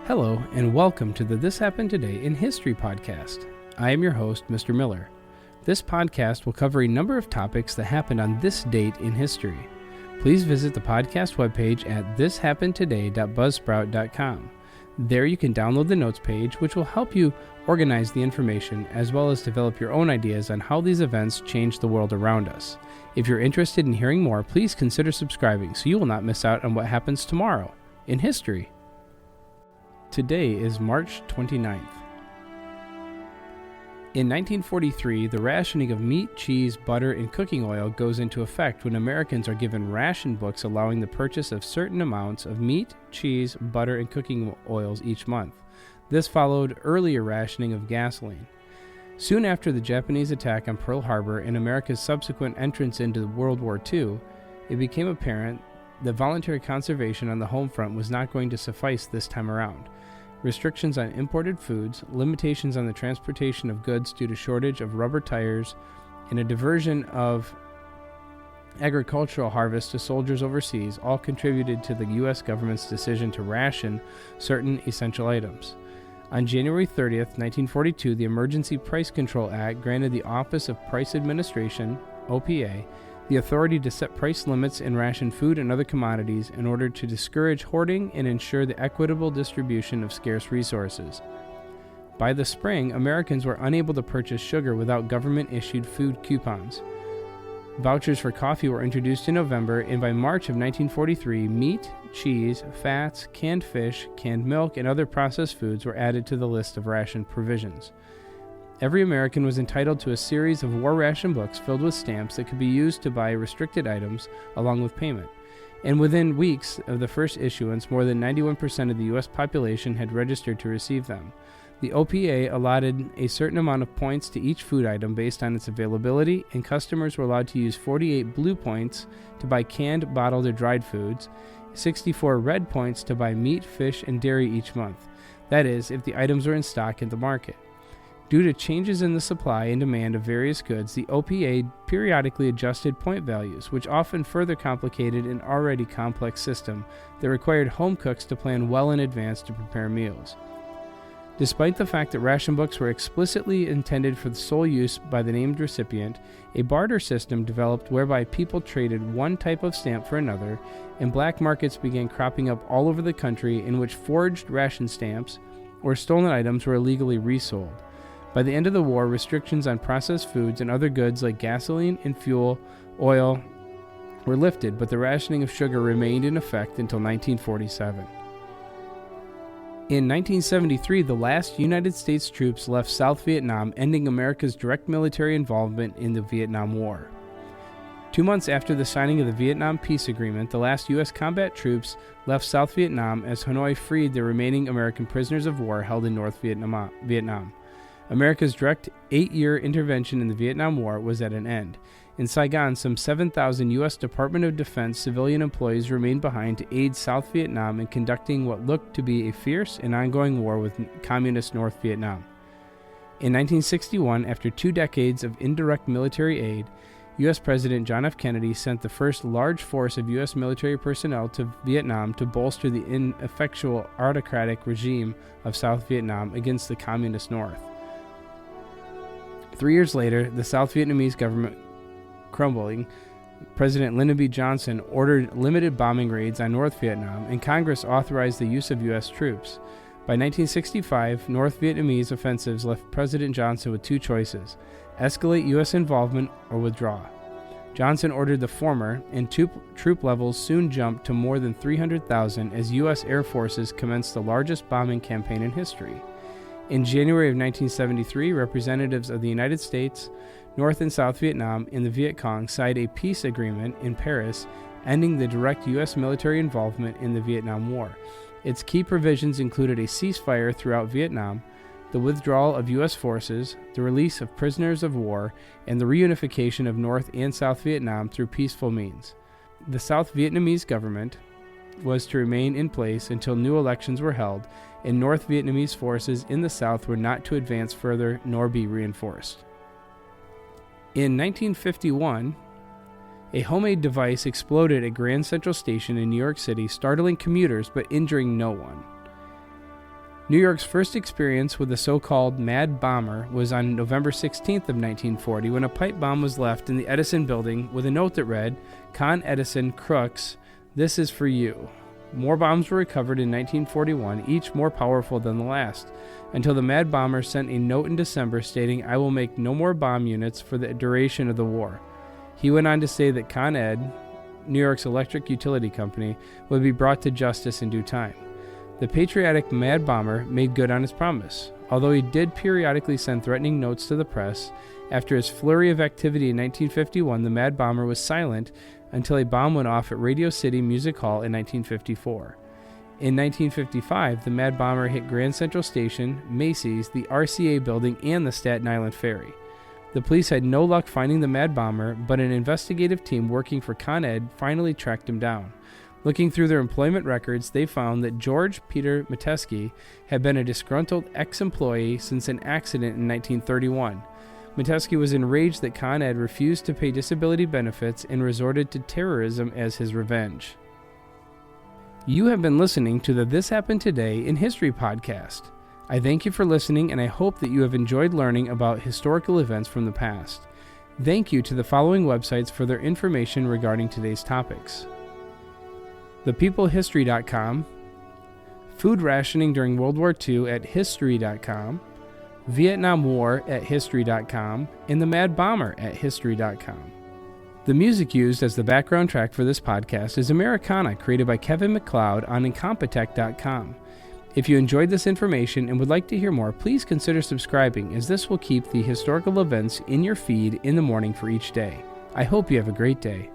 Hello, and welcome to the This Happened Today in History podcast. I am your host, Mr. Miller. This podcast will cover a number of topics that happened on this date in history. Please visit the podcast webpage at thishappenedtoday.buzzsprout.com. There you can download the notes page, which will help you organize the information as well as develop your own ideas on how these events change the world around us. If you're interested in hearing more, please consider subscribing so you will not miss out on what happens tomorrow in history. Today is March 29th. In 1943, the rationing of meat, cheese, butter, and cooking oil goes into effect when Americans are given ration books allowing the purchase of certain amounts of meat, cheese, butter, and cooking oils each month. This followed earlier rationing of gasoline. Soon after the Japanese attack on Pearl Harbor and America's subsequent entrance into World War II, it became apparent that voluntary conservation on the home front was not going to suffice this time around. Restrictions on imported foods, limitations on the transportation of goods due to shortage of rubber tires, and a diversion of agricultural harvest to soldiers overseas all contributed to the U.S. government's decision to ration certain essential items. On January 30th, 1942, the Emergency Price Control Act granted the Office of Price Administration, OPA, the authority to set price limits and ration food and other commodities in order to discourage hoarding and ensure the equitable distribution of scarce resources. By the spring, Americans were unable to purchase sugar without government-issued food coupons. Vouchers for coffee were introduced in November, and by March of 1943, meat, cheese, fats, canned fish, canned milk, and other processed foods were added to the list of ration provisions. Every American was entitled to a series of war ration books filled with stamps that could be used to buy restricted items along with payment. And within weeks of the first issuance, more than 91% of the U.S. population had registered to receive them. The OPA allotted a certain amount of points to each food item based on its availability, and customers were allowed to use 48 blue points to buy canned, bottled, or dried foods, 64 red points to buy meat, fish, and dairy each month. That is, if the items were in stock in the market. Due to changes in the supply and demand of various goods, the OPA periodically adjusted point values, which often further complicated an already complex system that required home cooks to plan well in advance to prepare meals. Despite the fact that ration books were explicitly intended for the sole use by the named recipient, a barter system developed whereby people traded one type of stamp for another, and black markets began cropping up all over the country in which forged ration stamps or stolen items were illegally resold. By the end of the war, restrictions on processed foods and other goods like gasoline and fuel oil were lifted, but the rationing of sugar remained in effect until 1947. In 1973, the last United States troops left South Vietnam, ending America's direct military involvement in the Vietnam War. 2 months after the signing of the Vietnam Peace Agreement, the last U.S. combat troops left South Vietnam as Hanoi freed the remaining American prisoners of war held in North Vietnam. America's direct 8-year intervention in the Vietnam War was at an end. In Saigon, some 7,000 U.S. Department of Defense civilian employees remained behind to aid South Vietnam in conducting what looked to be a fierce and ongoing war with communist North Vietnam. In 1961, after 2 decades of indirect military aid, U.S. President John F. Kennedy sent the first large force of U.S. military personnel to Vietnam to bolster the ineffectual autocratic regime of South Vietnam against the communist North. 3 years later, the South Vietnamese government crumbling, President Lyndon B. Johnson ordered limited bombing raids on North Vietnam, and Congress authorized the use of U.S. troops. By 1965, North Vietnamese offensives left President Johnson with 2 choices: escalate U.S. involvement or withdraw. Johnson ordered the former, and troop levels soon jumped to more than 300,000 as U.S. Air Forces commenced the largest bombing campaign in history. In January of 1973, representatives of the United States, North and South Vietnam, and the Viet Cong signed a peace agreement in Paris, ending the direct U.S. military involvement in the Vietnam War. Its key provisions included a ceasefire throughout Vietnam, the withdrawal of U.S. forces, the release of prisoners of war, and the reunification of North and South Vietnam through peaceful means. The South Vietnamese government was to remain in place until new elections were held, and North Vietnamese forces in the South were not to advance further nor be reinforced. In 1951, a homemade device exploded at Grand Central Station in New York City, startling commuters but injuring no one. New York's first experience with the so-called Mad Bomber was on November 16th of 1940 when a pipe bomb was left in the Edison building with a note that read, "Con Edison Crooks, this is for you." More bombs were recovered in 1941, each more powerful than the last, until the Mad Bomber sent a note in December stating, "I will make no more bomb units for the duration of the war." He went on to say that Con Ed, New York's electric utility company, would be brought to justice in due time. The patriotic Mad Bomber made good on his promise. Although he did periodically send threatening notes to the press, after his flurry of activity in 1951, the Mad Bomber was silent until a bomb went off at Radio City Music Hall in 1954. In 1955, the Mad Bomber hit Grand Central Station, Macy's, the RCA building, and the Staten Island Ferry. The police had no luck finding the Mad Bomber, but an investigative team working for Con Ed finally tracked him down. Looking through their employment records, they found that George Peter Metesky had been a disgruntled ex-employee since an accident in 1931. Metesky was enraged that Con Ed refused to pay disability benefits and resorted to terrorism as his revenge. You have been listening to the This Happened Today in History podcast. I thank you for listening, and I hope that you have enjoyed learning about historical events from the past. Thank you to the following websites for their information regarding today's topics: ThePeopleHistory.com, Food Rationing During World War II at History.com, Vietnam War at History.com, and The Mad Bomber at History.com. The music used as the background track for this podcast is Americana, created by Kevin MacLeod on Incompetech.com. If you enjoyed this information and would like to hear more, please consider subscribing, as this will keep the historical events in your feed in the morning for each day. I hope you have a great day.